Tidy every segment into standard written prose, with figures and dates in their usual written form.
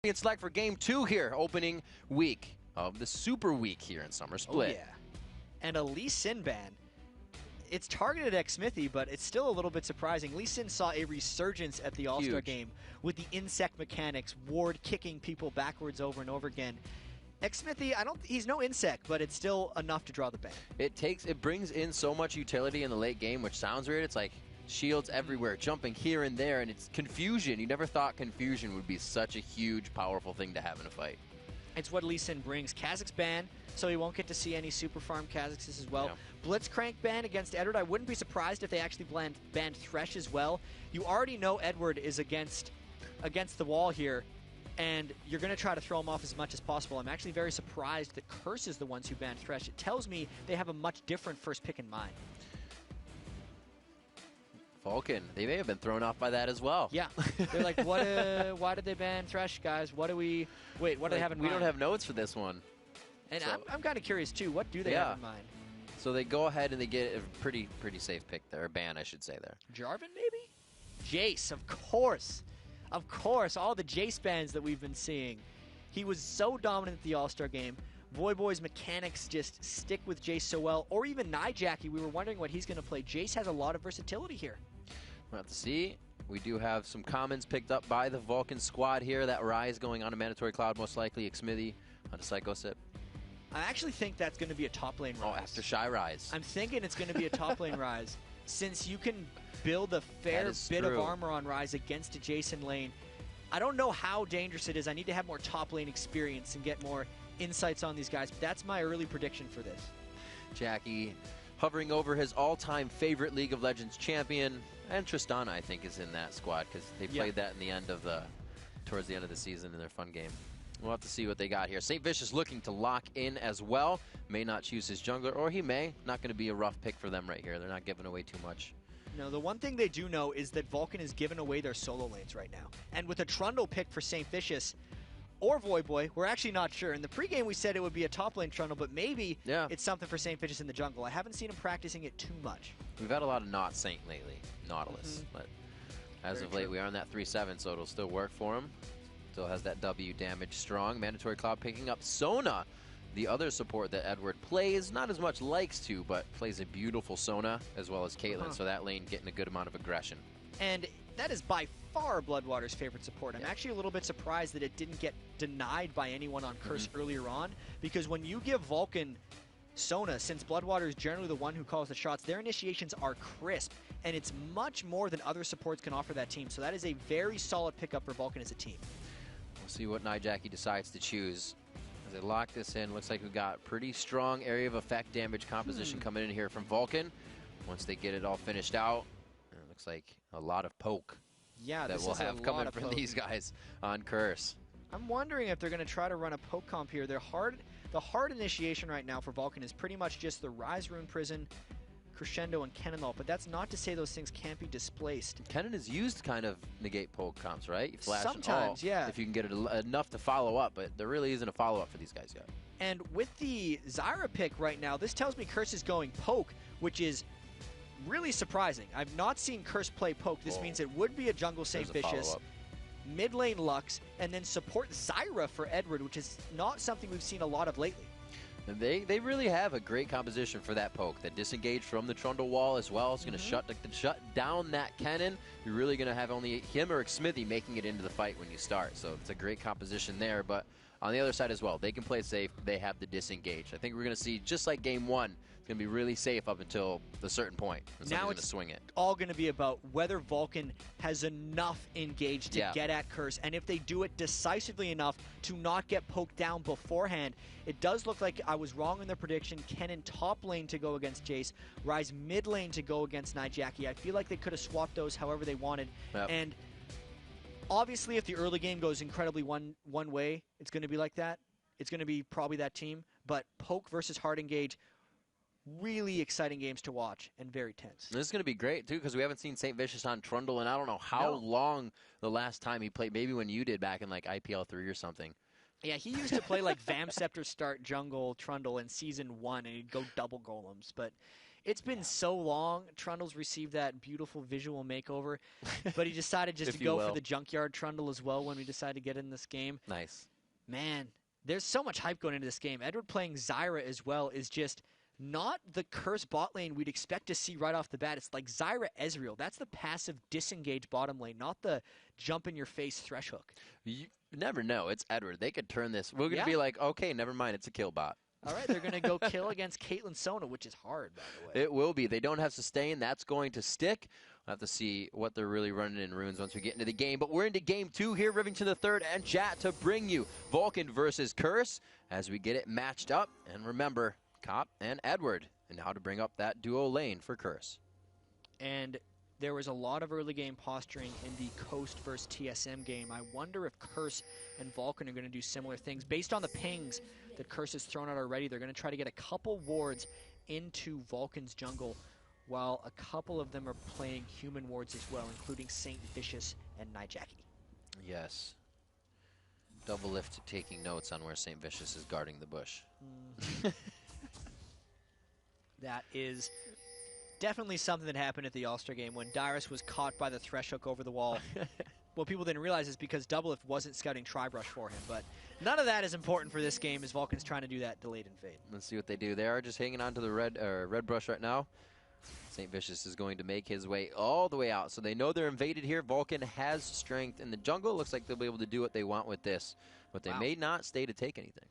It's like for game 2 here, opening week of the Super Week here in Summer Split. Oh, yeah. And a Lee Sin ban. It's targeted at Smithy, but it's still a little bit surprising. Lee Sin saw a resurgence at the All-Star game with the insect mechanics, ward kicking people backwards over and over again. Smithy, he's no insect, but it's still enough to draw the ban. It brings in so much utility in the late game, which sounds weird. It's like shields everywhere, jumping here and there, and it's confusion. You never thought confusion would be such a huge, powerful thing to have in a fight. It's what Lee Sin brings. Kha'Zix ban, so he won't get to see any super farm Kha'Zix as well. Yeah. Blitzcrank ban against Edward. I wouldn't be surprised if they actually banned Thresh as well. You already know Edward is against the wall here, and you're going to try to throw him off as much as possible. I'm actually very surprised that Curse is the ones who banned Thresh. It tells me they have a much different first pick in mind. Vulcun, they may have been thrown off by that as well. Yeah. They're like, what? Why did they ban Thresh, guys? What do we... Wait, what do they have in mind? We don't have notes for this one. And so, I'm kind of curious, too. What do they have in mind? So they go ahead and they get a pretty safe pick there. A ban, I should say, there. Jarvan, maybe? Jace, of course. Of course, all the Jace bans that we've been seeing. He was so dominant at the All-Star game. Voyboy's mechanics just stick with Jace so well. Or even Nijaki, we were wondering what he's going to play. Jace has a lot of versatility here. We'll have to see. We do have some commons picked up by the Vulcun squad here. That Rise going on a Mandatory Cloud, most likely. Xmithy on a Psycho Sip. I actually think that's going to be a top lane Rise. Oh, after Shy Rise. I'm thinking it's going to be a top lane Rise. Since you can build a fair bit of armor on Rise against a Jason lane, I don't know how dangerous it is. I need to have more top lane experience and get more insights on these guys, but that's my early prediction for this. Jackie hovering over his all-time favorite League of Legends champion, and Tristana, I think, is in that squad because they played that in the end of towards the end of the season in their fun game. We'll have to see what they got here. St. Vicious looking to lock in as well. May not choose his jungler, or he may. Not going to be a rough pick for them right here. They're not giving away too much. No, the one thing they do know is that Vulcun is giving away their solo lanes right now. And with a Trundle pick for St. Vicious, or Voyboy, we're actually not sure. In the pregame, we said it would be a top lane Trundle, but maybe it's something for St. Vicious in the jungle. I haven't seen him practicing it too much. We've had a lot of not Saint lately, Nautilus. But as of late, we are on that 3-7, so it'll still work for him. Still has that W damage strong. Mandatory Cloud picking up Sona, the other support that Edward plays. Not as much likes to, but plays a beautiful Sona, as well as Caitlyn, so that lane getting a good amount of aggression. And that is by far Bloodwater's favorite support. I'm actually a little bit surprised that it didn't get denied by anyone on Curse earlier on, because when you give Vulcun Sona, since Bloodwater is generally the one who calls the shots, their initiations are crisp, and it's much more than other supports can offer that team. So that is a very solid pickup for Vulcun as a team. We'll see what Nijaki decides to choose. As they lock this in, looks like we've got pretty strong area of effect damage composition coming in here from Vulcun. Once they get it all finished out, it looks like a lot of poke that we'll have coming from these guys on Curse. I'm wondering if they're going to try to run a poke comp here. The hard initiation right now for Vulcun is pretty much just the Rise Rune Prison, Crescendo, and Kennen, but that's not to say those things can't be displaced. Kennen is used to kind of negate poke comps, right? You flash sometimes, if you can get it enough to follow up, but there really isn't a follow-up for these guys yet. And with the Zyra pick right now, this tells me Curse is going poke, which is really surprising. I've not seen Curse play poke. This means it would be a jungle St. Vicious, mid lane Lux, and then support Zyra for Edward, which is not something we've seen a lot of lately. And they really have a great composition for that poke. That disengage from the Trundle wall as well. It's going to shut down that Kennen. You're really going to have only him or Xmithy making it into the fight when you start. So it's a great composition there. But on the other side as well, they can play safe. They have the disengage. I think we're going to see, just like game 1, it's going to be really safe up until a certain point. Now it's swing it. All going to be about whether Vulcun has enough engage to get at Curse, and if they do it decisively enough to not get poked down beforehand. It does look like I was wrong in the prediction. Kennen top lane to go against Jace, Rise mid lane to go against Nijaki. I feel like they could have swapped those however they wanted. And obviously, if the early game goes incredibly one way, it's going to be like that. It's going to be probably that team. But poke versus hard engage, really exciting games to watch and very tense. This is going to be great, too, because we haven't seen St. Vicious on Trundle, and I don't know how long the last time he played, maybe when you did back in like IPL 3 or something. Yeah, he used to play like Vamscepter start jungle Trundle in Season 1, and he'd go double golems. But It's been so long. Trundle's received that beautiful visual makeover, but he decided just to go for the junkyard Trundle as well when we decided to get in this game. Nice. Man, there's so much hype going into this game. Edward playing Zyra as well is just not the curse bot lane we'd expect to see right off the bat. It's like Zyra Ezreal. That's the passive disengage bottom lane, not the jump in your face thresh hook. You never know. It's Edward. They could turn this. We're going to be like, okay, never mind. It's a kill bot. All right, they're going to go kill against Caitlyn Sona, which is hard, by the way. It will be. They don't have sustain. That's going to stick. We'll have to see what they're really running in runes once we get into the game. But we're into game 2 here, Rivington the Third and chat to bring you Vulcun versus Curse as we get it matched up. And remember, Cop and Edward, and how to bring up that duo lane for Curse. And there was a lot of early game posturing in the Coast versus TSM game. I wonder if Curse and Vulcun are going to do similar things. Based on the pings that Curse has thrown out already, they're going to try to get a couple wards into Vulcan's jungle, while a couple of them are playing human wards as well, including Saint Vicious and Nijaki. Yes. Double lift taking notes on where Saint Vicious is guarding the bush. That is definitely something that happened at the All-Star game when Dyrus was caught by the thresh hook over the wall. What people didn't realize is because Doublelift wasn't scouting Tribrush for him, but none of that is important for this game as Vulcan's trying to do that delayed and fade. Let's see what they do. They are just hanging on to the red brush right now. Saint Vicious is going to make his way all the way out, so they know they're invaded here. Vulcun has strength in the jungle. Looks like they'll be able to do what they want with this, but they may not stay to take anything.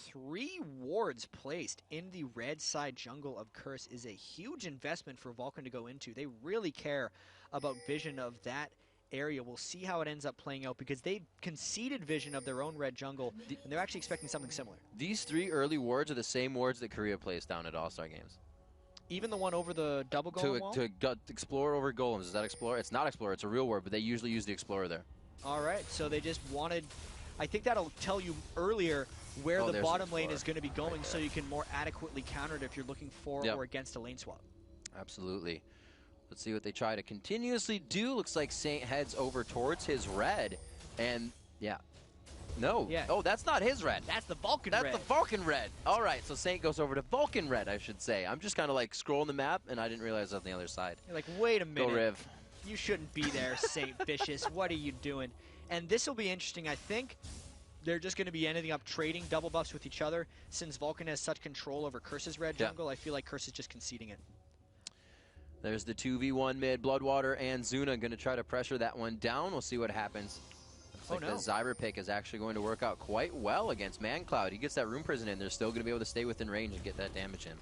3 wards placed in the red side jungle of Curse is a huge investment for Vulcun to go into. They really care about vision of that area. We'll see how it ends up playing out because they conceded vision of their own red jungle, and they're actually expecting something similar. These 3 early wards are the same wards that Korea plays down at All-Star games. Even the one over the double golem wall? To explore over golems. Is that Explorer? It's not Explorer. It's a real ward, but they usually use the Explorer there. All right, so they just wanted... I think that'll tell you earlier where the bottom lane is going to be going, so you can more adequately counter it if you're looking for or against a lane swap. Absolutely. Let's see what they try to continuously do. Looks like Saint heads over towards his red, and no. Yeah. Oh, that's not his red. That's the Vulcan red. That's the Vulcan red. All right, so Saint goes over to Vulcan red, I should say. I'm just kind of like scrolling the map, and I didn't realize I was on the other side. You're like, wait a minute. Go Riv. You shouldn't be there, Saint Vicious. What are you doing? And this will be interesting. I think they're just going to be ending up trading double buffs with each other. Since Vulcan has such control over Curse's red jungle, I feel like Curse is just conceding it. There's the 2v1 mid. Bloodwater and Zuna going to try to pressure that one down. We'll see what happens. Looks like the Zyra pick is actually going to work out quite well against ManCloud. He gets that Rune Prison in. They're still going to be able to stay within range and get that damage in.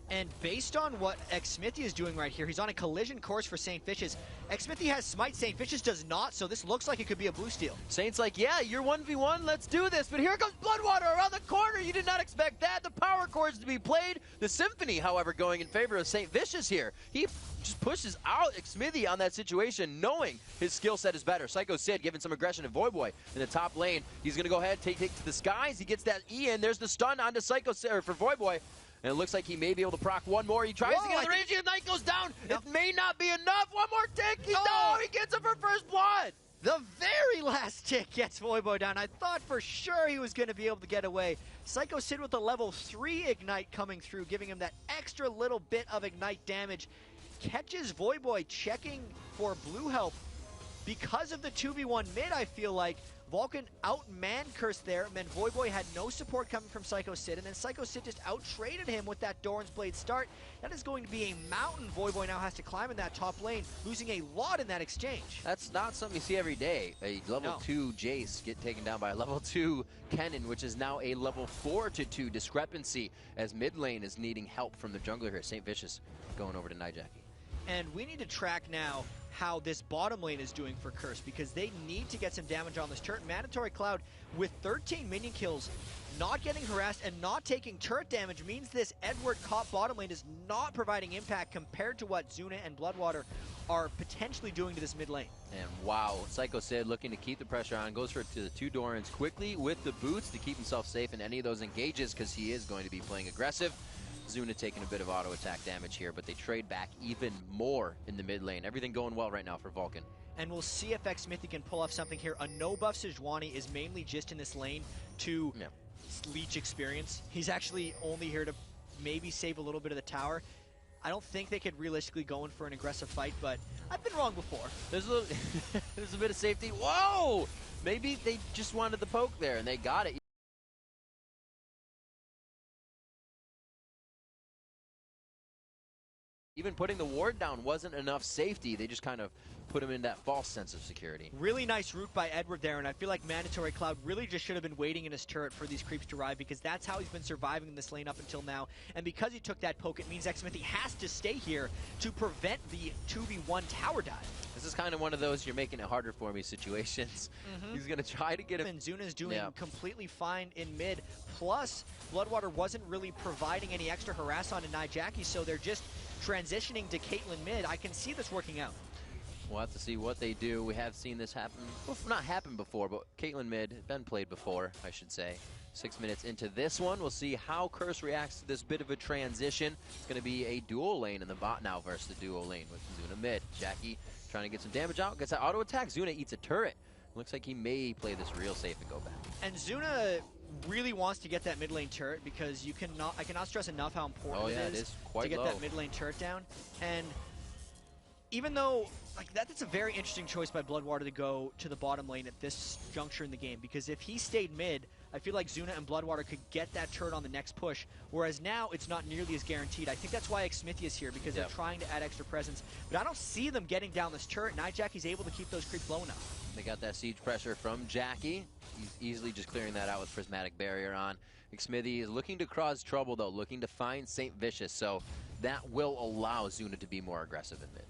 And based on what Xmithy is doing right here, he's on a collision course for St. Vicious. Xmithy has Smite, St. Vicious does not, so this looks like it could be a blue steal. Saint's like, yeah, you're 1v1, let's do this. But here comes Bloodwater around the corner. You did not expect that. The power chords to be played. The Symphony, however, going in favor of St. Vicious here. He just pushes out Xmithy on that situation, knowing his skill set is better. Psycho Sid giving some aggression to Voyboy in the top lane. He's going to go ahead, take to the skies. He gets that E in. There's the stun onto Psycho Sid, or for Voyboy. And it looks like he may be able to proc one more. He tries to get on the range. The Knight goes down. It may not be enough. One more tick. He gets it for first blood. The very last tick gets Voyboy down. I thought for sure he was going to be able to get away. Psycho Sid with the level 3 Ignite coming through, giving him that extra little bit of Ignite damage. Catches Voyboy checking for blue health. Because of the 2v1 mid, I feel like Vulcun outmanned Curse there, and then Voyboy had no support coming from Psycho Sid, and then Psycho Sid just out-traded him with that Doran's Blade start. That is going to be a mountain Voyboy now has to climb in that top lane, losing a lot in that exchange. That's not something you see every day. A level 2 Jace get taken down by a level 2 Kennen, which is now a level 4-2 discrepancy, as mid lane is needing help from the jungler here. St. Vicious going over to Nijaki. And we need to track now how this bottom lane is doing for Curse, because they need to get some damage on this turret. Mandatory Cloud with 13 minion kills, not getting harassed and not taking turret damage means this Edward caught bottom lane is not providing impact compared to what Zuna and Bloodwater are potentially doing to this mid lane. And wow, Psycho Sid looking to keep the pressure on, goes for to the 2 Dorans quickly with the boots to keep himself safe in any of those engages, because he is going to be playing aggressive. Zuna taking a bit of auto attack damage here, but they trade back even more in the mid lane. Everything going well right now for Vulcun. And we'll see if Xmithy can pull off something here. A no-buff Sejuani is mainly just in this lane to leech experience. He's actually only here to maybe save a little bit of the tower. I don't think they could realistically go in for an aggressive fight, but I've been wrong before. There's a little, there's a bit of safety. Whoa! Maybe they just wanted the poke there, and they got it. Even putting the ward down wasn't enough safety. They just kind of put him in that false sense of security. Really nice route by Edward there, and I feel like Mandatory Cloud really just should have been waiting in his turret for these creeps to arrive, because that's how he's been surviving in this lane up until now. And because he took that poke, it means xMithi has to stay here to prevent the 2v1 tower dive. This is kind of one of those you're making it harder for me situations. He's going to try to get him. And Zuna's doing completely fine in mid. Plus, Bloodwater wasn't really providing any extra harass on Nijaki, so they're just transitioning to Caitlyn mid. I can see this working out. We'll have to see what they do. We have seen this happen, well, not happen before, but Caitlyn mid, been played before, I should say. 6 minutes into this one, we'll see how Curse reacts to this bit of a transition. It's going to be a dual lane in the bot now versus the duo lane with Zuna mid. Jackie trying to get some damage out, gets that auto attack. Zuna eats a turret. Looks like he may play this real safe and go back. And Zuna really wants to get that mid lane turret, because I cannot stress enough how important it is to get that mid lane turret down. And even though that's a very interesting choice by Bloodwater to go to the bottom lane at this juncture in the game, because if he stayed mid, I feel like Zuna and Bloodwater could get that turret on the next push, whereas now it's not nearly as guaranteed. I think that's why xMithi is here, because they're trying to add extra presence, but I don't see them getting down this turret. Nijaki's able to keep those creeps low enough. They got that siege pressure from Jackie. He's easily just clearing that out with Prismatic Barrier on. xMithi is looking to cause trouble, though, looking to find St. Vicious, so that will allow Zuna to be more aggressive in mid.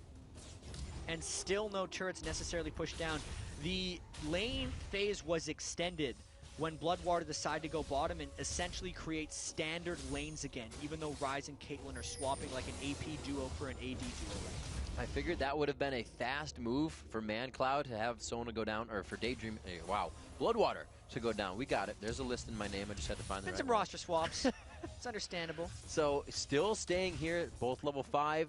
And still no turrets necessarily pushed down. The lane phase was extended when Bloodwater decided to go bottom and essentially create standard lanes again, even though Ryze and Caitlyn are swapping like an AP duo for an AD duo lane. I figured that would have been a fast move for ManCloud to have Sona go down, or for Daydream, wow, Bloodwater to go down. We got it. There's a list in my name. I just had to find the right some one. roster swaps. It's understandable. So still staying here, both level 5.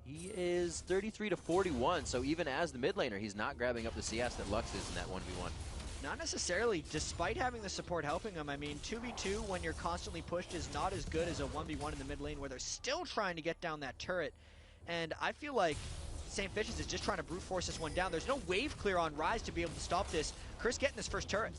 He is 33 to 41, so even as the mid laner, he's not grabbing up the CS that Lux is in that 1v1. Not necessarily, despite having the support helping him. I mean, 2v2 when you're constantly pushed is not as good as a 1v1 in the mid lane where they're still trying to get down that turret. And I feel like St. Vicious is just trying to brute force this one down. There's no wave clear on Ryze to be able to stop this. Curse getting his first turret.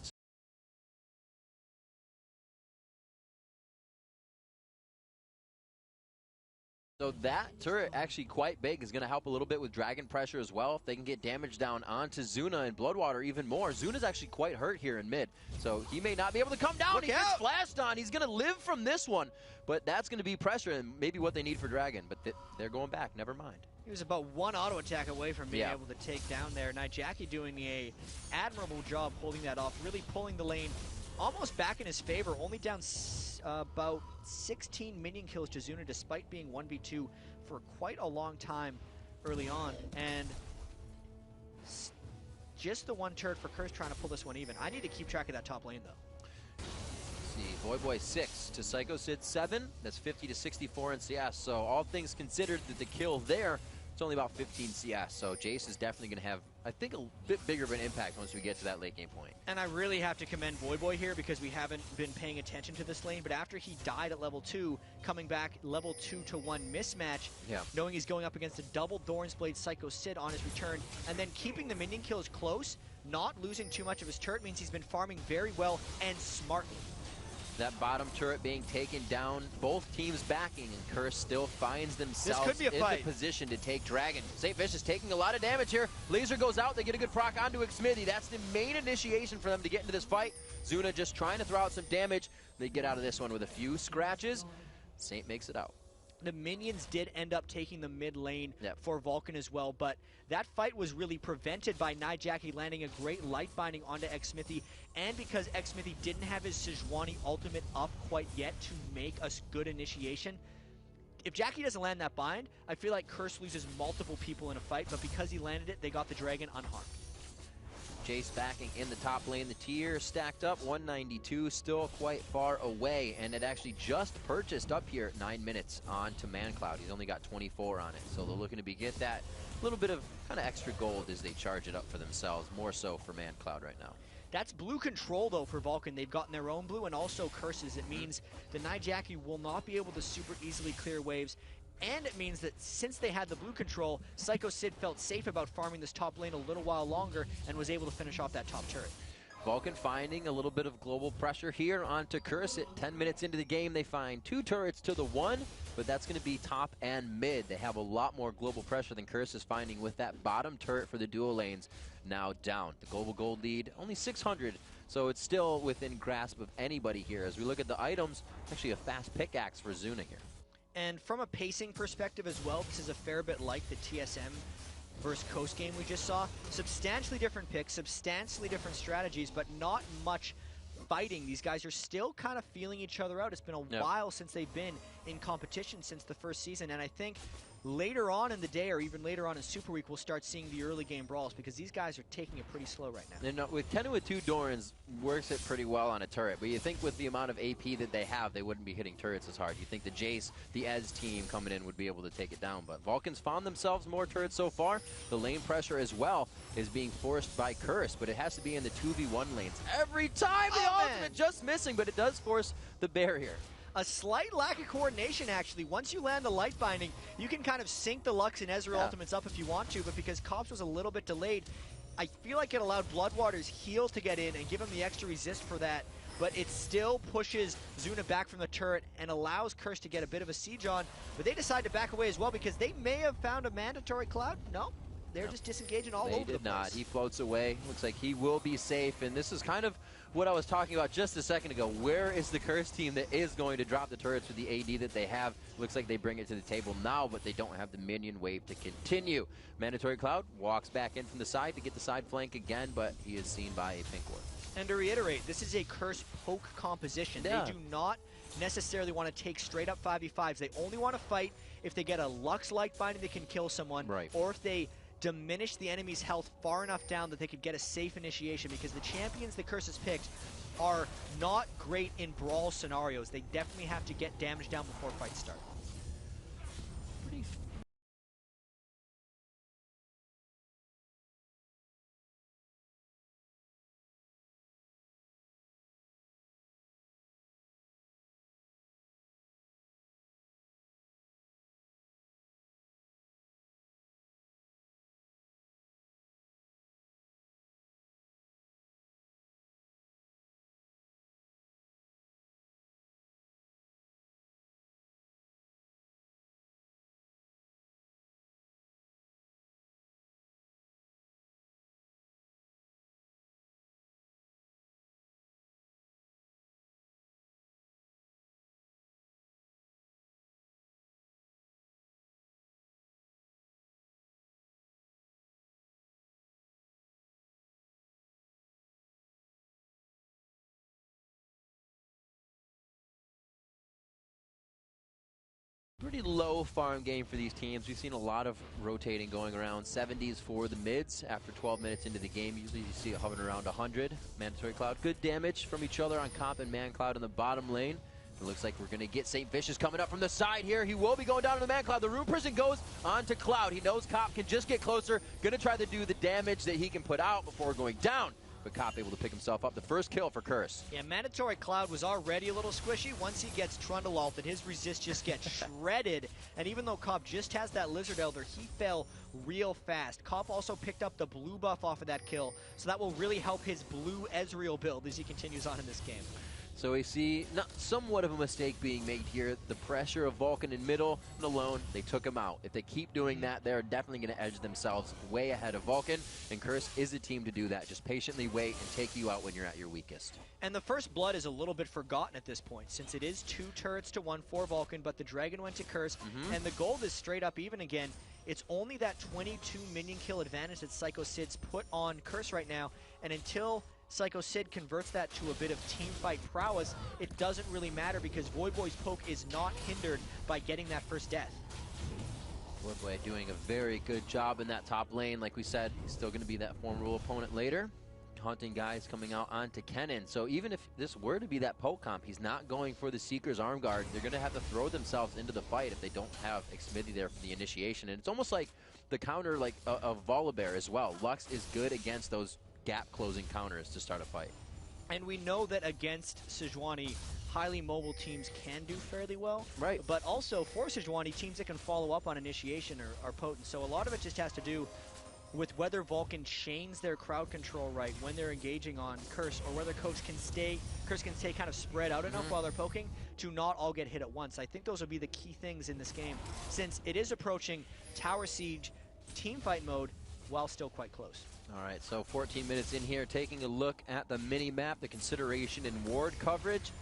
So that turret, actually quite big, is going to help a little bit with dragon pressure as well. If they can get damage down onto Zuna and Bloodwater even more. Zuna's actually quite hurt here in mid, so he may not be able to come down. He gets flashed on. He's going to live from this one, but that's going to be pressure and maybe what they need for dragon, but they're going back. Never mind. He was about one auto attack away from being able to take down there. Nijaki doing a admirable job holding that off, really pulling the lane almost back in his favor, only down about 16 minion kills to Zuna despite being 1v2 for quite a long time early on. And just the one turret for Curse trying to pull this one even. I need to keep track of that top lane, though. Let's see, Boy 6 to Psycho Sid 7. That's 50 to 64 in CS. So all things considered, that the kill there, it's only about 15 CS. So Jace is definitely going to have, I think, a bit bigger of an impact once we get to that late game point. And I really have to commend Boy here, because we haven't been paying attention to this lane, but after he died at level 2, coming back level 2 to 1 mismatch, knowing he's going up against a double Thorns Blade Psycho Sid on his return, and then keeping the minion kills close, not losing too much of his turret means he's been farming very well and smartly. That bottom turret being taken down, both teams backing, and Curse still finds themselves in the position to take Dragon. St. Vicious taking a lot of damage here. Laser goes out, they get a good proc onto xMithi. That's the main initiation for them to get into this fight. Zuna just trying to throw out some damage. They get out of this one with a few scratches. Saint makes it out. The minions did end up taking the mid lane for Vulcun as well, but that fight was really prevented by Nijaki landing a great light binding onto xMithi, and because xMithi didn't have his Sejuani ultimate up quite yet to make a good initiation. If Jackie doesn't land that bind, I feel like Curse loses multiple people in a fight, but because he landed it, they got the dragon unharmed. Jace backing in the top lane. The tier stacked up, 192, still quite far away, and it actually just purchased up here at 9 minutes on to ManCloud. He's only got 24 on it, so they're looking to get that little bit of kind of extra gold as they charge it up for themselves, more so for ManCloud right now. That's blue control, though, for Vulcun. They've gotten their own blue and also curses. It means the Nijaki will not be able to super easily clear waves. And it means that since they had the blue control, Psycho Sid felt safe about farming this top lane a little while longer and was able to finish off that top turret. Vulcun finding a little bit of global pressure here onto Curse. At 10 minutes into the game, they find 2 turrets to the 1, but that's going to be top and mid. They have a lot more global pressure than Curse is finding with that bottom turret for the duo lanes now down. The global gold lead, only 600, so it's still within grasp of anybody here. As we look at the items, actually a fast pickaxe for Zuna here. And from a pacing perspective as well, this is a fair bit like the TSM versus Coast game we just saw. Substantially different picks, substantially different strategies, but not much fighting. These guys are still kind of feeling each other out. It's been a while since they've been in competition since the first season, and I think later on in the day or even later on in Super Week, we'll start seeing the early game brawls because these guys are taking it pretty slow right now. And with Kennen with 2 Dorans, works it pretty well on a turret, but you think with the amount of AP that they have, they wouldn't be hitting turrets as hard. You think the Jace, the Ez team coming in would be able to take it down, but Vulcans found themselves more turrets so far. The lane pressure as well is being forced by Curse, but it has to be in the 2v1 lanes. Every time the ultimate just missing, but it does force the barrier. A slight lack of coordination, actually. Once you land the light binding, you can kind of sync the Lux and Ezreal ultimates up if you want to, but because Cops was a little bit delayed, I feel like it allowed Bloodwater's heal to get in and give him the extra resist for that, but it still pushes Zuna back from the turret and allows Curse to get a bit of a siege on, but they decide to back away as well because they may have found a mandatory cloud. No, they're just disengaging all over the place. They did not. He floats away. Looks like he will be safe, and this is kind of what I was talking about just a second ago. Where is the Curse team that is going to drop the turrets with the AD that they have? Looks like they bring it to the table now, but they don't have the minion wave to continue. Mandatory Cloud walks back in from the side to get the side flank again, but he is seen by a pink ward. And to reiterate, this is a Curse poke composition. They do not necessarily want to take straight up 5v5s. They only want to fight if they get a Lux light binding that can kill someone, or if they diminish the enemy's health far enough down that they could get a safe initiation, because the champions that Curse has picked are not great in brawl scenarios. They definitely have to get damage down before fights start. Pretty low farm game for these teams. We've seen a lot of rotating going around. 70s for the mids after 12 minutes into the game. Usually you see it hovering around 100. Mandatory Cloud, good damage from each other on Comp and Man Cloud in the bottom lane. It looks like we're going to get St. Vicious coming up from the side here. He will be going down to the Man Cloud. The Rune Prison goes on to Cloud. He knows Cop can just get closer. Going to try to do the damage that he can put out before going down. But Cop able to pick himself up. The first kill for Curse. Yeah, Mandatory Cloud was already a little squishy. Once he gets Trundle ulted, his resist just gets shredded. And even though Cop just has that Lizard Elder, he fell real fast. Cop also picked up the blue buff off of that kill, so that will really help his blue Ezreal build as he continues on in this game. So we see somewhat of a mistake being made here. The pressure of Vulcun in middle and alone, they took him out. If they keep doing that, they're definitely going to edge themselves way ahead of Vulcun. And Curse is a team to do that. Just patiently wait and take you out when you're at your weakest. And the first blood is a little bit forgotten at this point, since it is 2 turrets to 1 for Vulcun, but the Dragon went to Curse, and the gold is straight up even again. It's only that 22 minion kill advantage that Psycho Sid's put on Curse right now, and until Psycho Sid converts that to a bit of teamfight prowess, it doesn't really matter because Voyboy's poke is not hindered by getting that first death. Voyboy doing a very good job in that top lane. Like we said, he's still going to be that formidable opponent later. Hunting guys coming out onto Kennen. So even if this were to be that poke comp, he's not going for the Seeker's arm guard. They're going to have to throw themselves into the fight if they don't have Xmithie there for the initiation. And it's almost like the counter of Volibear as well. Lux is good against those gap closing counters to start a fight. And we know that against Sejuani, highly mobile teams can do fairly well. Right. But also, for Sejuani, teams that can follow up on initiation are potent. So a lot of it just has to do with whether Vulcun chains their crowd control right when they're engaging on Curse, or whether Curse can stay kind of spread out enough while they're poking to not all get hit at once. I think those will be the key things in this game, since it is approaching Tower Siege teamfight mode while still quite close. All right, so 14 minutes in here, taking a look at the mini-map, the consideration in ward coverage.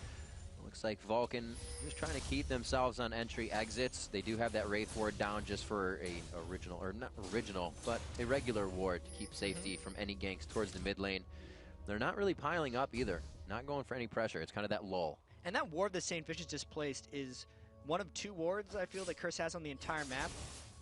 Looks like Vulcun just trying to keep themselves on entry exits. They do have that Wraith ward down just for a original, or not original, but a regular ward to keep safety from any ganks towards the mid lane. They're not really piling up either, not going for any pressure. It's kind of that lull. And that ward that St. Fish has just placed is one of 2 wards I feel that Curse has on the entire map.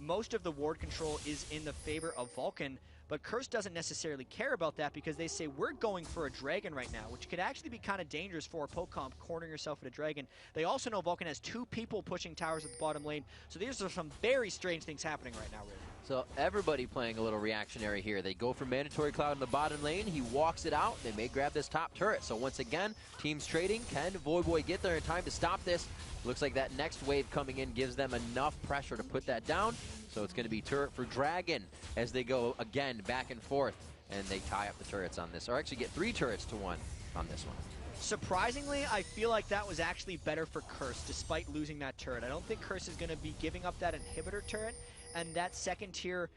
Most of the ward control is in the favor of Vulcun, but Curse doesn't necessarily care about that because they say we're going for a dragon right now, which could actually be kind of dangerous for a poke comp, cornering yourself at a dragon. They also know Vulcun has 2 people pushing towers at the bottom lane, so these are some very strange things happening right now, really. So everybody playing a little reactionary here. They go for Mandatory Cloud in the bottom lane. He walks it out. They may grab this top turret. So once again, teams trading. Can Voyboy get there in time to stop this? Looks like that next wave coming in gives them enough pressure to put that down. So it's going to be turret for Dragon as they go again back and forth. And they tie up the turrets on this. Or actually get 3 turrets to 1 on this one. Surprisingly, I feel like that was actually better for Curse, despite losing that turret. I don't think Curse is going to be giving up that inhibitor turret, and that second tier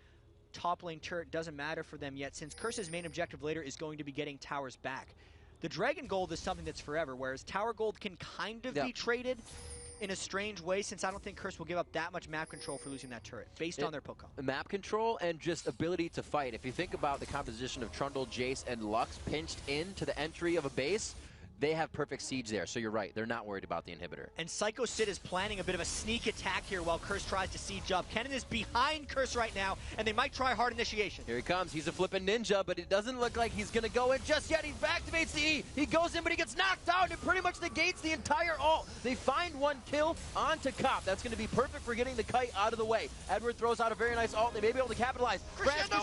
top lane turret doesn't matter for them yet, since Curse's main objective later is going to be getting towers back. The Dragon Gold is something that's forever, whereas Tower Gold can kind of be traded in a strange way, since I don't think Curse will give up that much map control for losing that turret, based on their poke comp. Map control and just ability to fight. If you think about the composition of Trundle, Jace, and Lux pinched into the entry of a base, they have perfect siege there, so you're right. They're not worried about the inhibitor. And Psycho Sid is planning a bit of a sneak attack here while Curse tries to siege up. Kennen is behind Curse right now, and they might try hard initiation. Here he comes. He's a flipping ninja, but it doesn't look like he's going to go in just yet. He activates the E. He goes in, but he gets knocked out, and it pretty much negates the entire ult. They find 1 kill onto Cop. That's going to be perfect for getting the kite out of the way. Edward throws out a very nice ult. They may be able to capitalize. Crescendo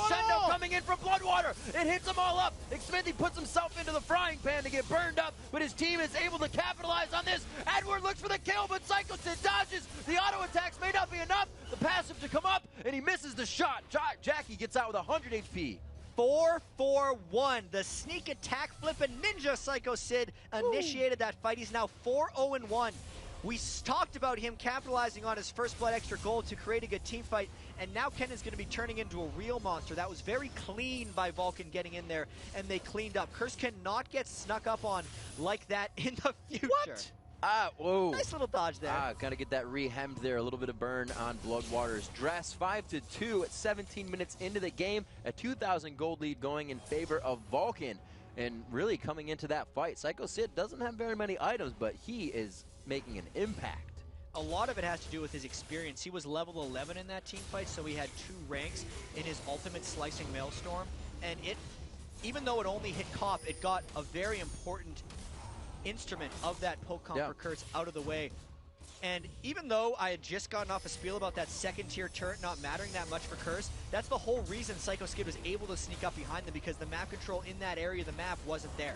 coming in from Bloodwater. It hits them all up. Smithy puts himself into the frying pan to get burned up, but his team is able to capitalize on this. Edward looks for the kill, but Psycho Sid dodges. The auto attacks may not be enough. The passive to come up, and he misses the shot. Jackie gets out with 100 HP. 4-4-1. The sneak attack flipping ninja Psycho Sid initiated that fight. He's now 4-0-1. We talked about him capitalizing on his first blood extra gold to create a good team fight, and now Kennen's going to be turning into a real monster. That was very clean by Vulcun getting in there, and they cleaned up. Curse cannot get snuck up on like that in the future. What? Whoa. Nice little dodge there. Gotta get that re-hemmed there. A little bit of burn on Bloodwater's dress. 5-2 at 17 minutes into the game. A 2,000 gold lead going in favor of Vulcun. And really coming into that fight, Psycho Sid doesn't have very many items, but he is making an impact. A lot of it has to do with his experience. He was level 11 in that team fight, so he had 2 ranks in his ultimate slicing Maelstrom. And even though it only hit Cop, it got a very important instrument of that poke comp for Curse out of the way. And even though I had just gotten off a spiel about that second tier turret not mattering that much for Curse, that's the whole reason Psycho Skid was able to sneak up behind them, because the map control in that area of the map wasn't there.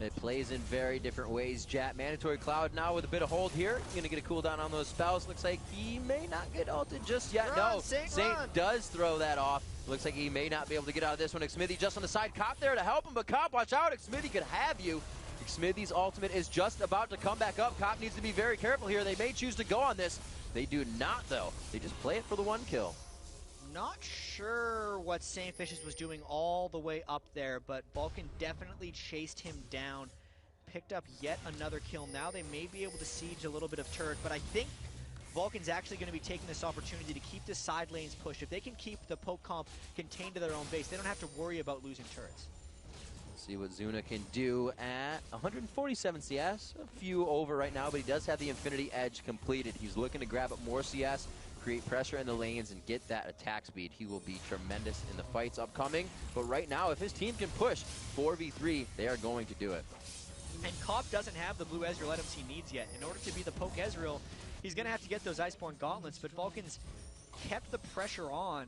It plays in very different ways, Jat. Mandatory Cloud now with a bit of hold here. He's going to get a cooldown on those spells. Looks like he may not get ulted just yet. No, Saint does throw that off. Looks like he may not be able to get out of this one. Smithy just on the side. Cop there to help him, but Cop, watch out. Smithy could have you. Smithy's ultimate is just about to come back up. Cop needs to be very careful here. They may choose to go on this. They do not, though. They just play it for the 1 kill. Not sure what St. Fishes was doing all the way up there, but Vulcun definitely chased him down, picked up yet another kill. Now they may be able to siege a little bit of turret, but I think Vulcan's actually going to be taking this opportunity to keep the side lanes pushed. If they can keep the poke comp contained to their own base, they don't have to worry about losing turrets. Let's see what Zuna can do at 147 CS. A few over right now, but he does have the Infinity Edge completed. He's looking to grab up more CS, create pressure in the lanes, and get that attack speed. He will be tremendous in the fights upcoming. But right now, if his team can push 4v3, they are going to do it. And Cop doesn't have the blue Ezreal items he needs yet. In order to be the poke Ezreal, he's going to have to get those Iceborne Gauntlets, but Vulcan's kept the pressure on,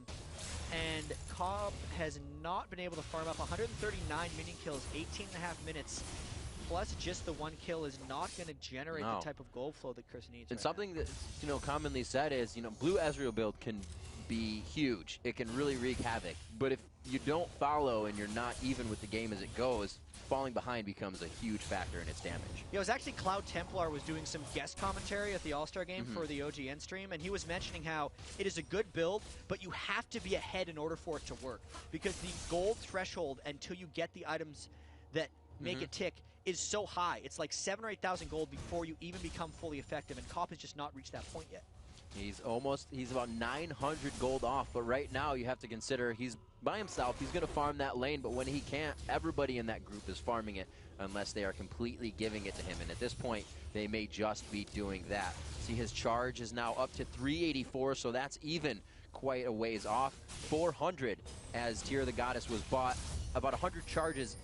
and Cobb has not been able to farm up 139 minion kills, 18.5 minutes plus just the 1 kill is not going to generate the type of gold flow that Curse needs. And something that's commonly said is, blue Ezreal build can be huge. It can really wreak havoc. But if you don't follow and you're not even with the game as it goes, falling behind becomes a huge factor in its damage. Yeah, it was actually Cloud Templar was doing some guest commentary at the All-Star game for the OGN stream, and he was mentioning how it is a good build, but you have to be ahead in order for it to work. Because the gold threshold until you get the items that make it tick is so high. It's like 7,000 or 8,000 gold before you even become fully effective, and Cop has just not reached that point yet. He's about 900 gold off, but right now you have to consider he's by himself. He's going to farm that lane, but when he can't, everybody in that group is farming it unless they are completely giving it to him. And at this point, they may just be doing that. See, his charge is now up to 384, so that's even quite a ways off. 400 as Tear the Goddess was bought. About 100 charges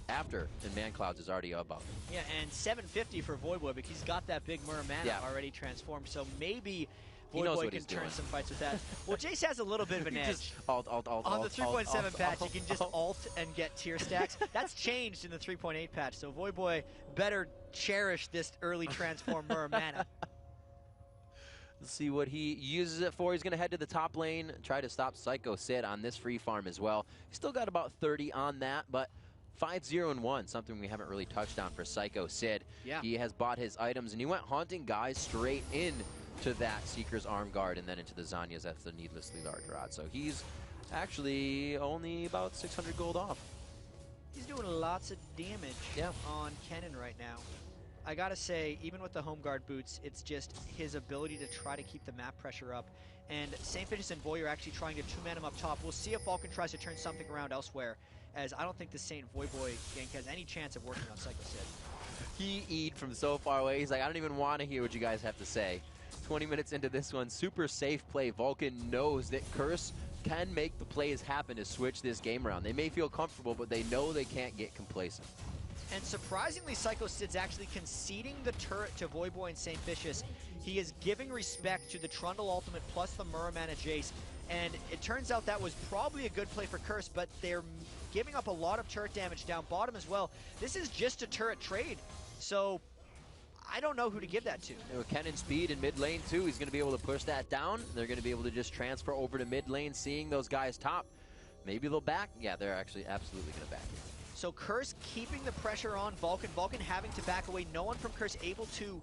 after, and Man Clouds is already above. Yeah, and 750 for Voyboy because he's got that big Murr mana already transformed, so maybe Voyboy can turn some fights with that. Well, Jace has a little bit of an edge. On the 3.7 patch, you can just ult and get tier stacks. That's changed in the 3.8 patch, so Voyboy better cherish this early transform Murr mana. Let's see what he uses it for. He's going to head to the top lane, try to stop Psycho Sid on this free farm as well. He's still got about 30 on that, but 5-0-1, something we haven't really touched on for Psycho Sid. Yeah. He has bought his items, and he went haunting guys straight in to that Seeker's Arm Guard and then into the Zanya's at the needlessly large rod. So he's actually only about 600 gold off. He's doing lots of damage on Kennen right now. I gotta say, even with the home guard boots, it's just his ability to try to keep the map pressure up. And St. Vicious and Voy are actually trying to two-man him up top. We'll see if Vulcun tries to turn something around elsewhere, as I don't think the St. Voyboy gank has any chance of working on Psycho Sid. He eat from so far away. He's like, I don't even want to hear what you guys have to say. 20 minutes into this one, super safe play. Vulcun knows that Curse can make the plays happen to switch this game around. They may feel comfortable, but they know they can't get complacent. And surprisingly, Psycho Sid's actually conceding the turret to Voyboy and St. Vicious. He is giving respect to the Trundle ultimate plus the Muramana Jace. And it turns out that was probably a good play for Curse, but they're giving up a lot of turret damage down bottom as well. This is just a turret trade, so I don't know who to give that to. With Kennen speed in mid lane too, he's going to be able to push that down. They're going to be able to just transfer over to mid lane, seeing those guys top. Maybe they'll back. Yeah, they're actually absolutely going to back it. So Curse keeping the pressure on Vulcun. Vulcun having to back away. No one from Curse able to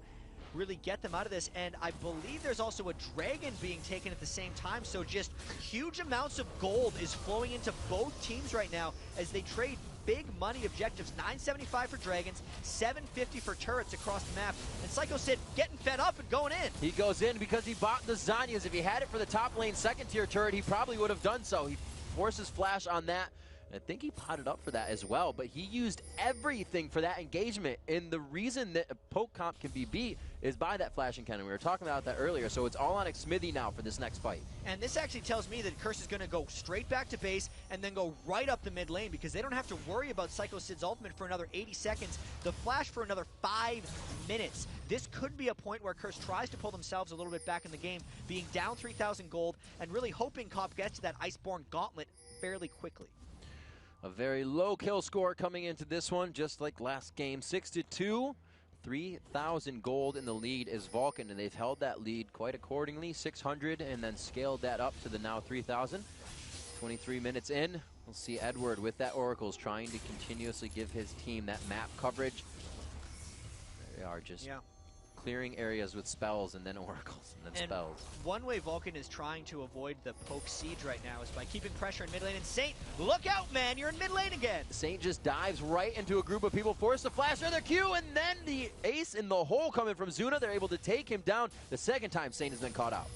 really get them out of this. And I believe there's also a dragon being taken at the same time. So just huge amounts of gold is flowing into both teams right now as they trade big money objectives. 975 for dragons, 750 for turrets across the map. And Psycho Sid getting fed up and going in. He goes in because he bought the Zanyas. If he had it for the top lane second tier turret, he probably would have done so. He forces flash on that. I think he potted up for that as well, but he used everything for that engagement. And the reason that a poke comp can be beat is by that flashing cannon. We were talking about that earlier, so it's all on Xmithy now for this next fight. And this actually tells me that Curse is going to go straight back to base and then go right up the mid lane because they don't have to worry about Psycho Sid's ultimate for another 80 seconds. The flash for another 5 minutes. This could be a point where Curse tries to pull themselves a little bit back in the game, being down 3,000 gold and really hoping Cop gets to that Iceborne Gauntlet fairly quickly. A very low kill score coming into this one, just like last game. 6-2, 3,000 gold in the lead is Vulcun, and they've held that lead quite accordingly. 600 and then scaled that up to the now 3,000. 23 minutes in, we'll see Edward with that Oracles trying to continuously give his team that map coverage. They are just clearing areas with spells and then oracles and then spells. One way Vulcun is trying to avoid the poke siege right now is by keeping pressure in mid lane. And Saint, look out, man, you're in mid lane again. Saint just dives right into a group of people, force the flash on their Q, and then the ace in the hole coming from Zuna. They're able to take him down the second time Saint has been caught out.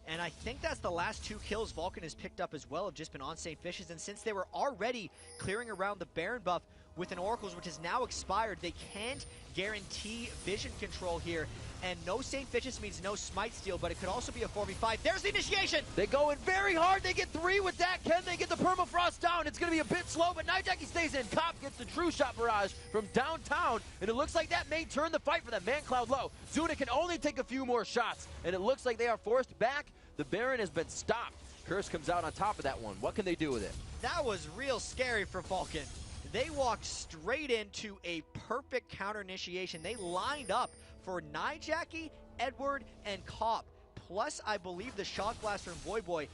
And I think that's the last 2 kills Vulcun has picked up as well, have just been on St. Vicious. And since they were already clearing around the Baron buff with an Oracles, which is now expired, they can't guarantee vision control here. And no St. Vicious means no Smite Steal, but it could also be a 4v5. There's the initiation! They go in very hard. They get 3 with that. Can they get the Permafrost down? It's going to be a bit slow, but Nightjackie stays in. Cop gets the True Shot barrage from downtown, and it looks like that may turn the fight for them. Man Cloud low. Zuna can only take a few more shots, and it looks like they are forced back. The Baron has been stopped. Curse comes out on top of that one. What can they do with it? That was real scary for Vulcun. They walked straight into a perfect counter initiation. They lined up for Nijaki, Edward, and Kopp. Plus, I believe the Shock Blast from Voyboy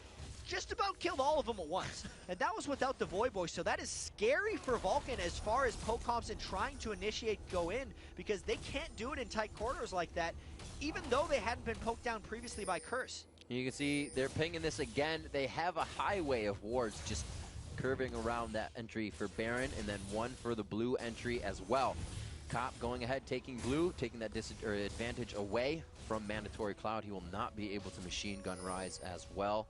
just about killed all of them at once. And that was without the Voyboy, so that is scary for Vulcun as far as poke comps and trying to initiate go in, because they can't do it in tight corners like that, even though they hadn't been poked down previously by Curse. You can see they're pinging this again. They have a highway of wards just curving around that entry for Baron, and then one for the blue entry as well. Kopp going ahead, taking blue, taking that advantage away from Mandatory Cloud. He will not be able to machine gun Rise as well.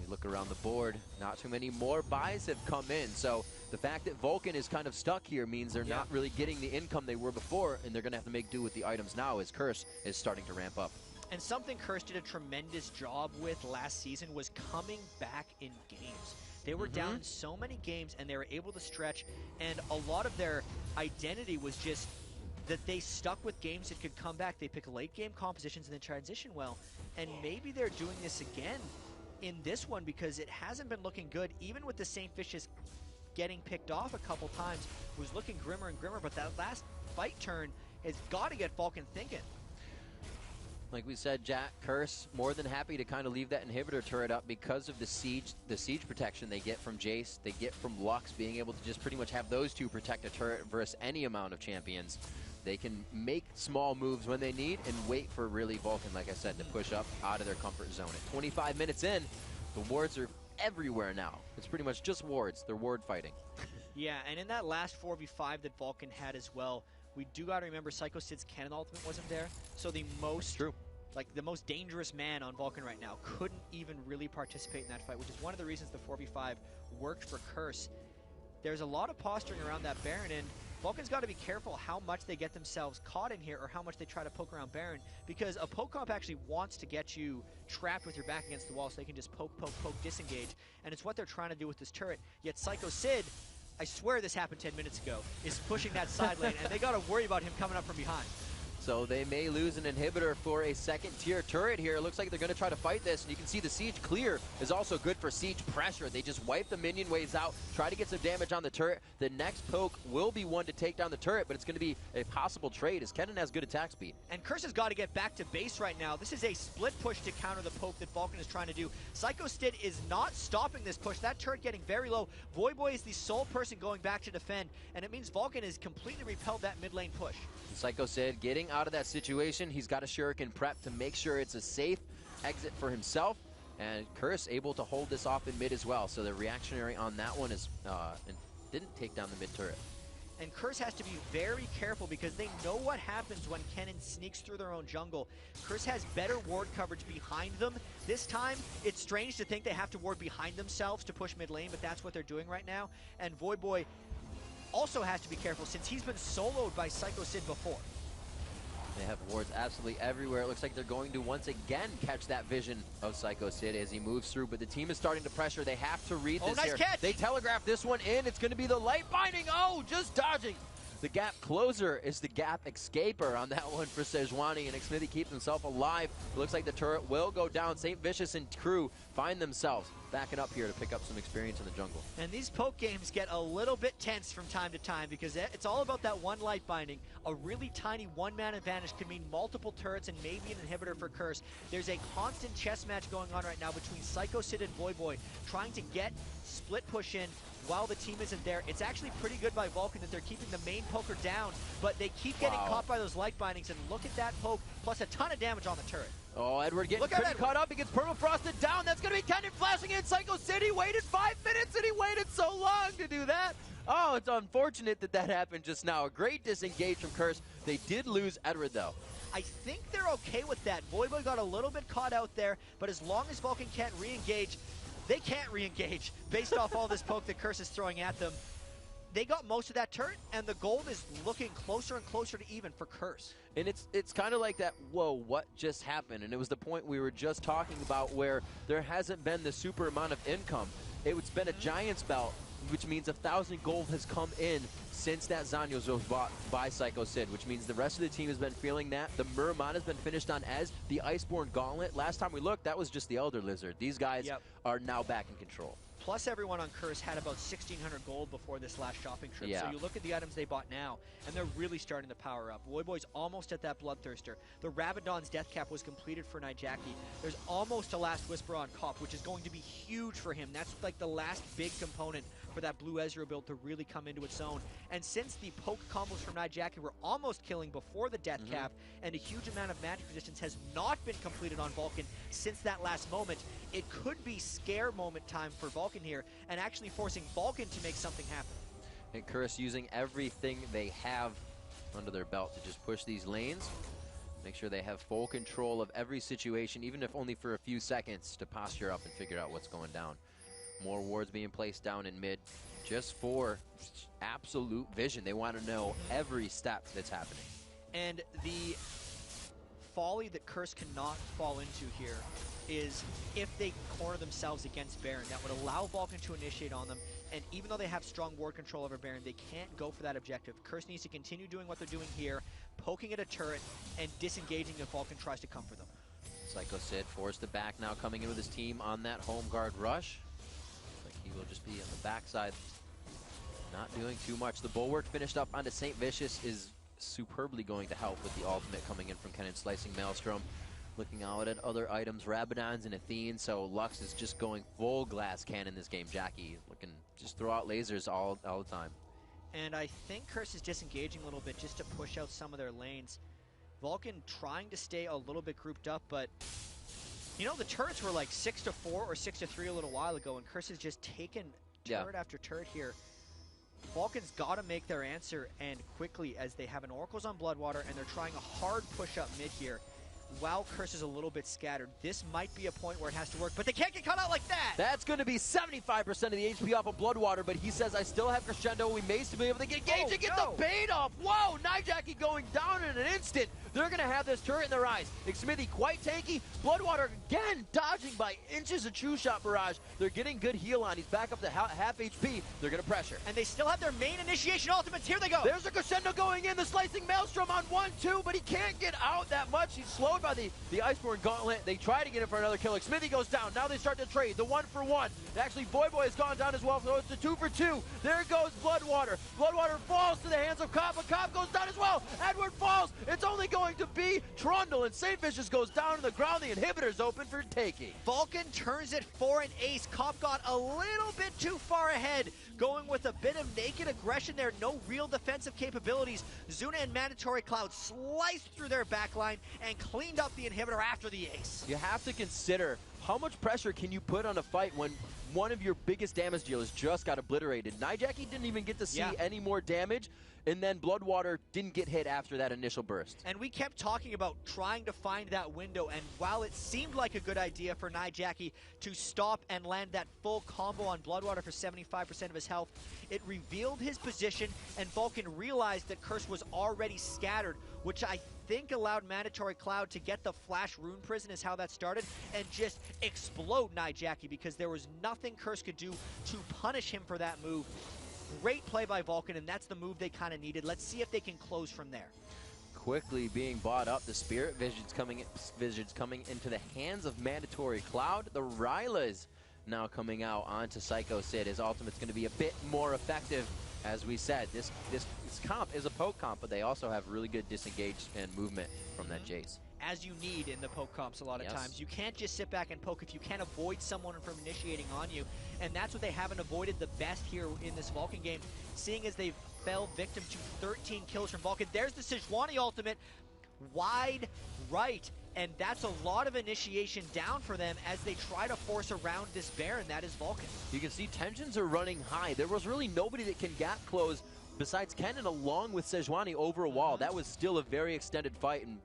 We look around the board, not too many more buys have come in. So the fact that Vulcun is kind of stuck here means they're not really getting the income they were before, and they're going to have to make do with the items now as Curse is starting to ramp up. And something Curse did a tremendous job with last season was coming back in games. They were down in so many games, and they were able to stretch, and a lot of their identity was just that they stuck with games that could come back. They pick late game compositions and then transition well, and maybe they're doing this again in this one because it hasn't been looking good. Even with the St. Fishes getting picked off a couple times, it was looking grimmer and grimmer, but that last fight turn has got to get Vulcun thinking. Like we said, Jack, Curse more than happy to kind of leave that inhibitor turret up because of the siege protection they get from Jace, they get from Lux, being able to just pretty much have those two protect a turret versus any amount of champions. They can make small moves when they need and wait for really Vulcun, like I said, to push up out of their comfort zone. At 25 minutes in, the wards are everywhere now. It's pretty much just wards. They're ward fighting. Yeah, and in that last 4v5 that Vulcun had as well, we do got to remember Psycho Sid's cannon ultimate wasn't there. So the most, the most dangerous man on Vulcun right now couldn't even really participate in that fight, which is one of the reasons the 4v5 worked for Curse. There's a lot of posturing around that Baron, and Vulcan's got to be careful how much they get themselves caught in here or how much they try to poke around Baron, because a poke comp actually wants to get you trapped with your back against the wall so they can just poke, disengage, and it's what they're trying to do with this turret. Yet Psycho Sid, I swear this happened 10 minutes ago, is pushing that side lane, and they got to worry about him coming up from behind. So they may lose an inhibitor for a second-tier turret here. It looks like they're going to try to fight this, and you can see the siege clear is also good for siege pressure. They just wipe the minion waves out, try to get some damage on the turret. The next poke will be one to take down the turret, but it's going to be a possible trade as Kennen has good attack speed. And Curse has got to get back to base right now. This is a split push to counter the poke that Vulcun is trying to do. Psycho Sid is not stopping this push. That turret getting very low. Voyboy is the sole person going back to defend, and it means Vulcun has completely repelled that mid lane push. Psycho Sid getting out of that situation. He's got a shuriken prep to make sure it's a safe exit for himself, and Curse able to hold this off in mid as well. So the reactionary on that one is and didn't take down the mid turret. And Curse has to be very careful because they know what happens when Kennen sneaks through their own jungle. Curse has better ward coverage behind them. This time, it's strange to think they have to ward behind themselves to push mid lane, but that's what they're doing right now. And Voyboy also has to be careful since he's been soloed by Psycho Sid before. They have wards absolutely everywhere. It looks like they're going to once again catch that vision of Psycho Sid as he moves through, but the team is starting to pressure. They have to read this nice here. Catch. They telegraph this one in. It's going to be the light binding. Oh, just dodging. The gap closer is the gap escaper on that one for Sejuani, and Xmithy keeps himself alive. It looks like the turret will go down. St. Vicious and crew find themselves backing up here to pick up some experience in the jungle. And these poke games get a little bit tense from time to time because it's all about that one light binding. A really tiny one-man advantage could mean multiple turrets and maybe an inhibitor for Curse. There's a constant chess match going on right now between Psycho Sid and Voyboy trying to get split push in while the team isn't there. It's actually pretty good by Vulcun that they're keeping the main poker down, but they keep getting caught by those light bindings, and look at that poke, plus a ton of damage on the turret. Oh, Edward getting pretty caught up. He gets permafrosted down. That's going to be Kennen flashing in. Psycho City waited 5 minutes, and he waited so long to do that. Oh, it's unfortunate that that happened just now. A great disengage from Curse. They did lose Edward, though. I think they're okay with that. Voyboy got a little bit caught out there, but as long as Vulcun can't re-engage, they can't re-engage based off all this poke that Curse is throwing at them. They got most of that turret, and the gold is looking closer and closer to even for Curse. And it's kind of like that, whoa, what just happened? And it was the point we were just talking about where there hasn't been the super amount of income. It's been a Giants belt, which means 1,000 gold has come in since that Zanyos was bought by Psycho Sid, which means the rest of the team has been feeling that. The Muramana has been finished on Ez. The Iceborne Gauntlet, last time we looked, that was just the Elder Lizard. These guys are now back in control. plus everyone on Curse had about 1,600 gold before this last shopping trip. Yeah. So you look at the items they bought now, and they're really starting to power up. Voyboy's almost at that Bloodthirster. The Rabadon's death cap was completed for Nijaki. There's almost a last Whisper on Cop, which is going to be huge for him. That's like the last big component for that blue Ezreal build to really come into its own. And since the poke combos from Nijaki were almost killing before the death cap, and a huge amount of magic resistance has not been completed on Vulcun since that last moment, it could be scare moment time for Vulcun here, and actually forcing Vulcun to make something happen. And Curse using everything they have under their belt to just push these lanes, make sure they have full control of every situation, even if only for a few seconds, to posture up and figure out what's going down. More wards being placed down in mid, just for absolute vision. They want to know every step that's happening. And the folly that Curse cannot fall into here is if they corner themselves against Baron, that would allow Vulcun to initiate on them, and even though they have strong ward control over Baron, they can't go for that objective. Curse needs to continue doing what they're doing here, poking at a turret and disengaging if Vulcun tries to come for them. Psycho Sid forced to back now, coming in with his team on that home guard rush. Looks like he will just be on the backside, not doing too much. The Bulwark finished up onto St. Vicious is superbly going to help with the ultimate coming in from Kennen, slicing Maelstrom. Looking out at other items, Rabadon's and Athene, so Lux is just going full glass cannon this game. Jackie looking just throw out lasers all the time. And I think Curse is disengaging a little bit just to push out some of their lanes. Vulcun trying to stay a little bit grouped up, but you know, the turrets were like 6-4 or 6-3 a little while ago, and Curse has just taken turret after turret here. Vulcan's got to make their answer, and quickly, as they have an Oracle's on Bloodwater, and they're trying a hard push up mid here. While Curse is a little bit scattered, this might be a point where it has to work, but they can't get caught out like that! That's going to be 75% of the HP off of Bloodwater, but he says, I still have Crescendo. We may still be able to get engaged and get the bait off. Whoa, Nijaki going down in an instant. They're going to have this turret in their eyes. Smithy quite tanky. Bloodwater again dodging by inches a true shot barrage. They're getting good heal on. He's back up to half HP. They're going to pressure. And they still have their main initiation ultimates. Here they go. There's a Crescendo going in. The slicing Maelstrom on 1-2, but he can't get out that much. He's slowed by the Iceborne Gauntlet. They try to get him for another kill. Smithy goes down. Now they start to trade. The 1-for-1. Actually, Voyboy has gone down as well, so it's a 2-for-2. There goes Bloodwater. Bloodwater falls to the hands of Cobb, but Cobb goes down as well. Edward falls. It's only going to be Trundle, and St. Vicious goes down to the ground. The inhibitor's open for taking. Vulcun turns it for an ace. Cobb got a little bit too far ahead, going with a bit of naked aggression there. No real defensive capabilities. Zuna and Mandatory Cloud sliced through their backline and cleaned up the inhibitor after the ace. You have to consider how much pressure can you put on a fight when one of your biggest damage dealers just got obliterated. Nijaki didn't even get to see any more damage, and then Bloodwater didn't get hit after that initial burst. And we kept talking about trying to find that window, and while it seemed like a good idea for Nijaki to stop and land that full combo on Bloodwater for 75% of his health, it revealed his position, and Vulcun realized that Curse was already scattered, which I think allowed Mandatory Cloud to get the Flash Rune Prison is how that started, and just explode Nijaki, because there was nothing Curse could do to punish him for that move. Great play by Vulcun, and that's the move they kind of needed. Let's see if they can close from there. Quickly being bought up, the Spirit Visions coming into the hands of Mandatory Cloud. The Rylas now coming out onto Psycho Sid. His ultimate's going to be a bit more effective. As we said, this comp is a poke comp, but they also have really good disengage and movement from that Jace. As you need in the poke comps a lot of times. You can't just sit back and poke if you can't avoid someone from initiating on you, and that's what they haven't avoided the best here in this Vulcun game, seeing as they fell victim to 13 kills from Vulcun. There's the Sejuani ultimate, wide right, and that's a lot of initiation down for them as they try to force around this Baron that is Vulcun. You can see tensions are running high. There was really nobody that can gap close besides Kennen along with Sejuani over a wall. That was still a very extended fight, and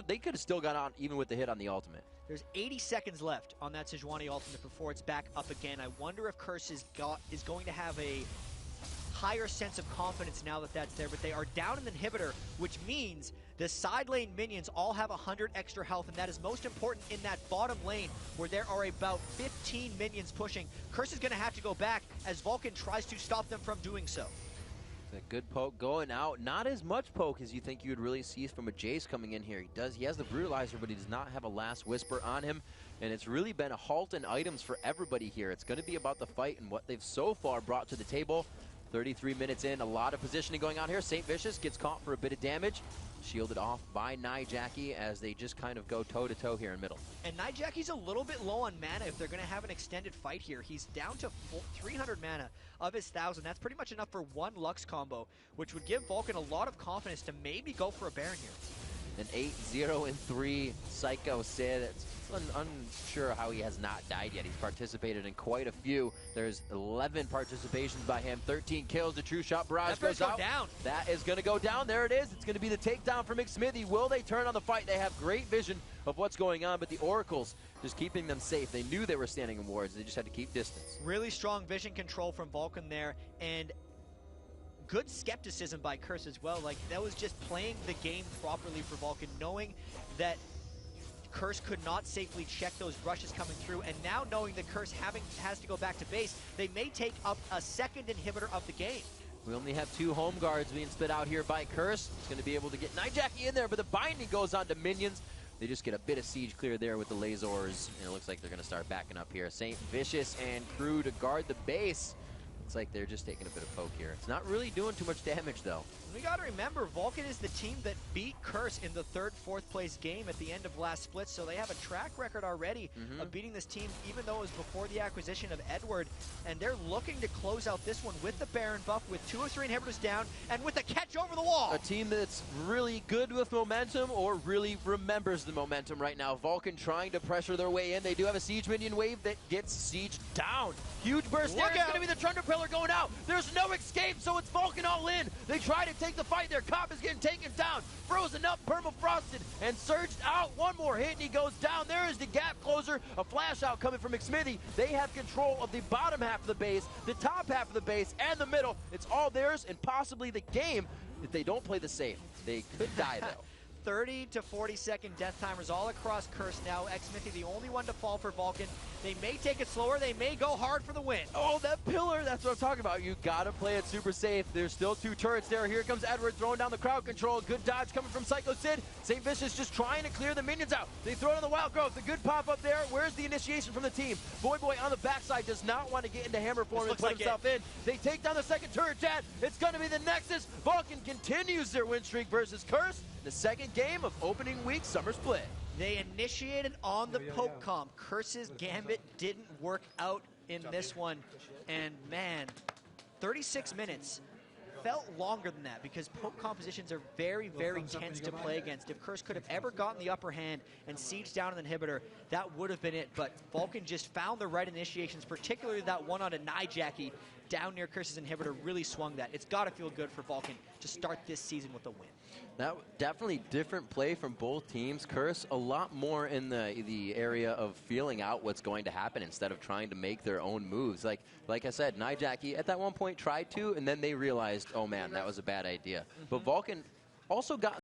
they could have still got on even with the hit on the ultimate. There's 80 seconds left on that Sejuani ultimate before it's back up again. I wonder if Curse is going to have a higher sense of confidence now that that's there, but they are down an inhibitor, which means the side lane minions all have 100 extra health, and that is most important in that bottom lane where there are about 15 minions pushing. Curse is going to have to go back as Vulcun tries to stop them from doing so. A good poke going out. Not as much poke as you think you would really see from a Jace coming in here. He has the Brutalizer, but he does not have a Last Whisper on him. And it's really been a halt in items for everybody here. It's going to be about the fight and what they've so far brought to the table. 33 minutes in, a lot of positioning going on here. St. Vicious gets caught for a bit of damage. Shielded off by NYJacky as they just kind of go toe-to-toe here in middle. And NYJacky's a little bit low on mana if they're going to have an extended fight here. He's down to 300 mana of his 1,000. That's pretty much enough for one Lux combo, which would give Vulcun a lot of confidence to maybe go for a Baron here. An 8-0-3 Psycho Sid. It's unsure how he has not died yet. He's participated in quite a few. There's 11 participations by him, 13 kills. The true shot barrage goes out. Down. That is going to go down. There it is. It's going to be the takedown from McSmithy. Will they turn on the fight? They have great vision of what's going on, but the Oracles just keeping them safe. They knew they were standing in wards. They just had to keep distance. Really strong vision control from Vulcun there, and good skepticism by Curse as well. Like, that was just playing the game properly for Vulcun, knowing that Curse could not safely check those rushes coming through, and now knowing that Curse has to go back to base, they may take up a second inhibitor of the game. We only have 2 home guards being spit out here by Curse. He's going to be able to get NYJacky in there, but the binding goes on to minions. They just get a bit of siege clear there with the lasers, and it looks like they're going to start backing up here. St. Vicious and crew to guard the base. It's like they're just taking a bit of poke here. It's not really doing too much damage, though. We got to remember, Vulcun is the team that beat Curse in the 3rd, 4th place game at the end of last split, so they have a track record already of beating this team, even though it was before the acquisition of Edward, and they're looking to close out this one with the Baron buff, with 2 or 3 inhibitors down, and with a catch over the wall. A team that's really good with momentum, or really remembers the momentum right now. Vulcun trying to pressure their way in. They do have a siege minion wave that gets siege down. Huge burst there. It's going to be the Thunder Pillar going out. There's no escape, so it's Vulcun all in. They try to take the fight there. Cop is getting taken down, frozen up, permafrosted, and surged out. One more hit, and he goes down. There is the gap closer. A flash out coming from McSmithy. They have control of the bottom half of the base, the top half of the base, and the middle. It's all theirs, and possibly the game if they don't play the safe. They could die, though. 30 to 40 second death timers all across Curse now. xMithy the only one to fall for Vulcun. They may take it slower. They may go hard for the win. Oh, that pillar. That's what I'm talking about. You got to play it super safe. There's still 2 turrets there. Here comes Edward throwing down the crowd control. Good dodge coming from Psycho Sid. St. Vicious just trying to clear the minions out. They throw it on the Wild Growth. The good pop up there. Where's the initiation from the team? Boy on the backside does not want to get into hammer form and put himself in. They take down the second turret, Chad. It's going to be the Nexus. Vulcun continues their win streak versus Curse. The second game of opening week summer split. They initiated on the poke comp. Curse's gambit didn't work out in this one. And man, 36 minutes felt longer than that because poke compositions are very, very tense to play against. If Curse could have ever gotten the upper hand and sieged down an inhibitor, that would have been it. But Vulcun just found the right initiations, particularly that one on a NYJacky down near Curse's inhibitor really swung that. It's got to feel good for Vulcun to start this season with a win. That definitely different play from both teams. Curse a lot more in the area of feeling out what's going to happen instead of trying to make their own moves. Like I said, NYJacky at that one point tried to, and then they realized, oh man, that was a bad idea. But Vulcun also got